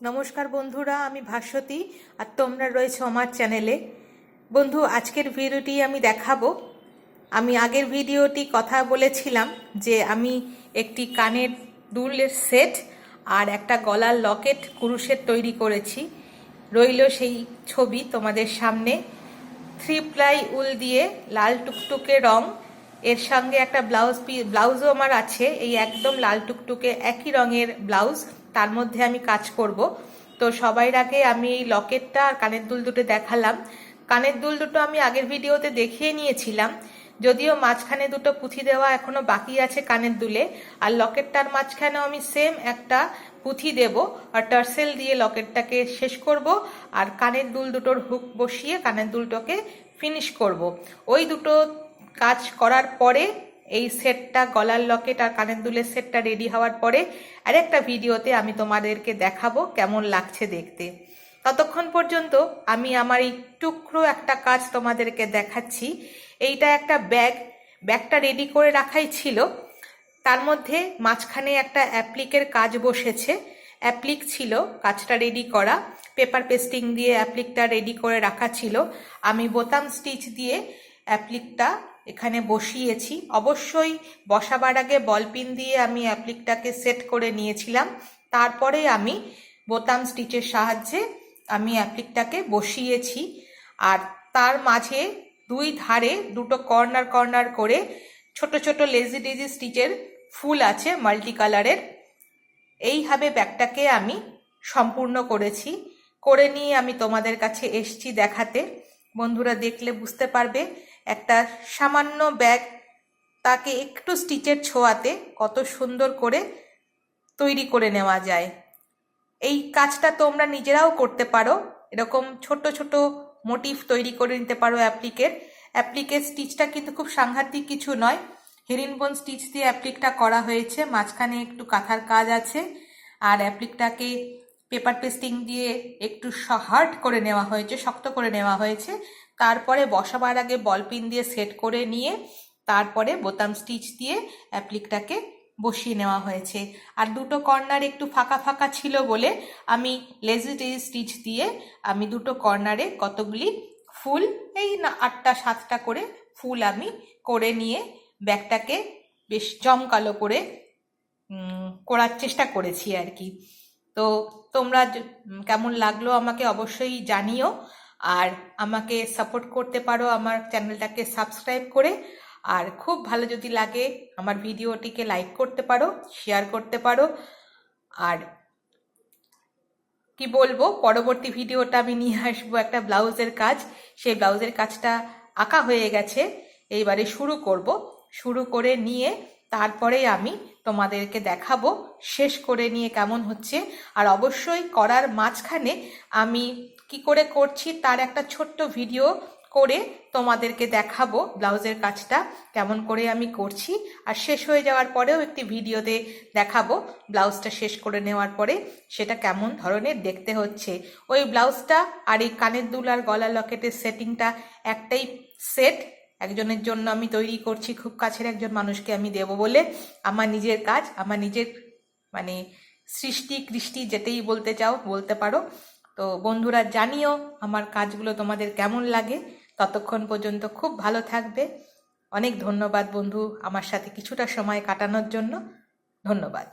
নমস্কার বন্ধুরা, আমি ভাস্বতী আর তোমরা রয়েছে আমার চ্যানেলে। বন্ধু, আজকের ভিডিওটি আমি দেখাবো। আমি আগের ভিডিওটি কথা বলেছিলাম যে আমি একটি কানের দুলের সেট আর একটা গলার লকেট কুরুশের তৈরি করেছি। রইল সেই ছবি তোমাদের সামনে। 3 প্লাই উল দিয়ে লাল টুকটুকে রং, এর সঙ্গে একটা ব্লাউজও আমার আছে, এই একদম লাল টুকটুকে একই রঙের ব্লাউজ, তার মধ্যে আমি কাজ করব। তো সবার আগে আমি এই লকেটটা আর কানের দুল দুটো দেখালাম। কানের দুল দুটো আমি আগের ভিডিওতে দেখিয়ে নিয়েছিলাম, যদিও মাঝখানে দুটো পুঁথি দেওয়া এখনো বাকি আছে কানের দুলে। আর লকেটটার মাঝখানেও আমি সেম একটা পুঁথি দেব আর টার্সেল দিয়ে লকেটটাকে শেষ করব, আর কানের দুল দুটোর হুক বসিয়ে কানের দুলটাকে ফিনিশ করব। ওই দুটো কাজ করার পরে এই সেটটা, গলার লকেট আর কানের দুলের সেটটা রেডি হওয়ার পরে আরেকটা ভিডিওতে আমি তোমাদেরকে দেখাবো কেমন লাগছে দেখতে। ততক্ষণ পর্যন্ত আমি আমার এই টুকরো একটা কাজ তোমাদেরকে দেখাচ্ছি। এইটা একটা ব্যাগটা রেডি করে রাখাই ছিল, তার মধ্যে মাঝখানে একটা অ্যাপ্লিকের কাজ বসেছে। অ্যাপ্লিক ছিল কাজটা রেডি করা, পেপার পেস্টিং দিয়ে অ্যাপ্লিকটা রেডি করে রাখা ছিল। আমি বোতাম স্টিচ দিয়ে অ্যাপ্লিকটা এখানে বসিয়েছি। অবশ্যই বসাবার আগে বলপিন দিয়ে আমি অ্যাপ্লিকটাকে সেট করে নিয়েছিলাম, তারপরে আমি বোতাম স্টিচের সাহায্যে আমি অ্যাপ্লিকটাকে বসিয়েছি। আর তার মাঝে দুই ধারে দুটো কর্নার করে ছোট ছোট লেজি ডেজি স্টিচের ফুল আছে মাল্টি কালারের। এইভাবে ব্যাগটাকে আমি সম্পূর্ণ করেছি। করে নিয়ে আমি তোমাদের কাছে এসছি দেখাতে। বন্ধুরা দেখলে বুঝতে পারবে একটা সামান্য ব্যাগ, তাকে একটু স্টিচের ছোঁয়াতে কত সুন্দর করে তৈরি করে নেওয়া যায়। এই কাজটা তোমরা নিজেরাও করতে পারো, এরকম ছোট ছোট মোটিভ তৈরি করে নিতে পারো অ্যাপ্লিকের স্টিচটা কিন্তু খুব সাংঘাতিক কিছু নয়। হেরিনবোন স্টিচ দিয়ে অ্যাপ্লিকটা করা হয়েছে, মাঝখানে একটু কাঁথার কাজ আছে, আর অ্যাপ্লিকটাকে পেপার পেস্টিং দিয়ে একটু হার্ড করে নেওয়া হয়েছে, শক্ত করে নেওয়া হয়েছে। তারপরে বসাবার আগে বলপিন দিয়ে সেট করে নিয়ে তারপরে বোতাম স্টিচ দিয়ে অ্যাপ্লিকটাকে বসিয়ে নেওয়া হয়েছে। আর দুটো কর্নার একটু ফাঁকা ফাঁকা ছিল বলে আমি লেজি টেজি স্টিচ দিয়ে আমি দুটো কর্নারে কতগুলি ফুল, এই না 8টা 7টা করে ফুল আমি করে নিয়ে ব্যাগটাকে বেশ জমকালো করে করার চেষ্টা করেছি আর কি। তো তোমরা কেমন লাগলো আমাকে অবশ্যই জানিও, আর আমাকে সাপোর্ট করতে পারো আমার চ্যানেলটাকে সাবস্ক্রাইব করে। আর খুব ভালো যদি লাগে আমার ভিডিওটিকে লাইক করতে পারো, শেয়ার করতে পারো। আর কি বলবো, পরবর্তী ভিডিওটা আমি নিয়ে আসবো একটা ব্লাউজের কাজ। সেই ব্লাউজের কাজটা আঁকা হয়ে গেছে, এইবারে শুরু করে নিয়ে তারপরে আমি তোমাদেরকে দেখাবো শেষ করে নিয়ে কেমন হচ্ছে। আর অবশ্যই করার মাঝখানে আমি কি করে করছি তার একটা ছোট্ট ভিডিও করে তোমাদেরকে দেখাবো, ব্লাউজের কাজটা কেমন করে আমি করছি। আর শেষ হয়ে যাওয়ার পরেও একটি ভিডিওতে দেখাবো ব্লাউজটা শেষ করে নেওয়ার পরে সেটা কেমন ধরনের দেখতে হচ্ছে। ওই ব্লাউজটা আর এই কানের দুল আর গলা লকেটের সেটিংটা একটাই সেট, একজনের জন্য আমি তৈরি করছি, খুব কাছের একজন মানুষকে আমি দেব বলে। আমার নিজের কাজ, আমার নিজের মানে কৃষ্টি যেটাই বলতে চাও বলতে পারো। তো বন্ধুরা জানিও আমার কাজগুলো তোমাদের কেমন লাগে। ততক্ষণ পর্যন্ত খুব ভালো থাকবে। অনেক ধন্যবাদ বন্ধু, আমার সাথে কিছুটা সময় কাটানোর জন্য ধন্যবাদ।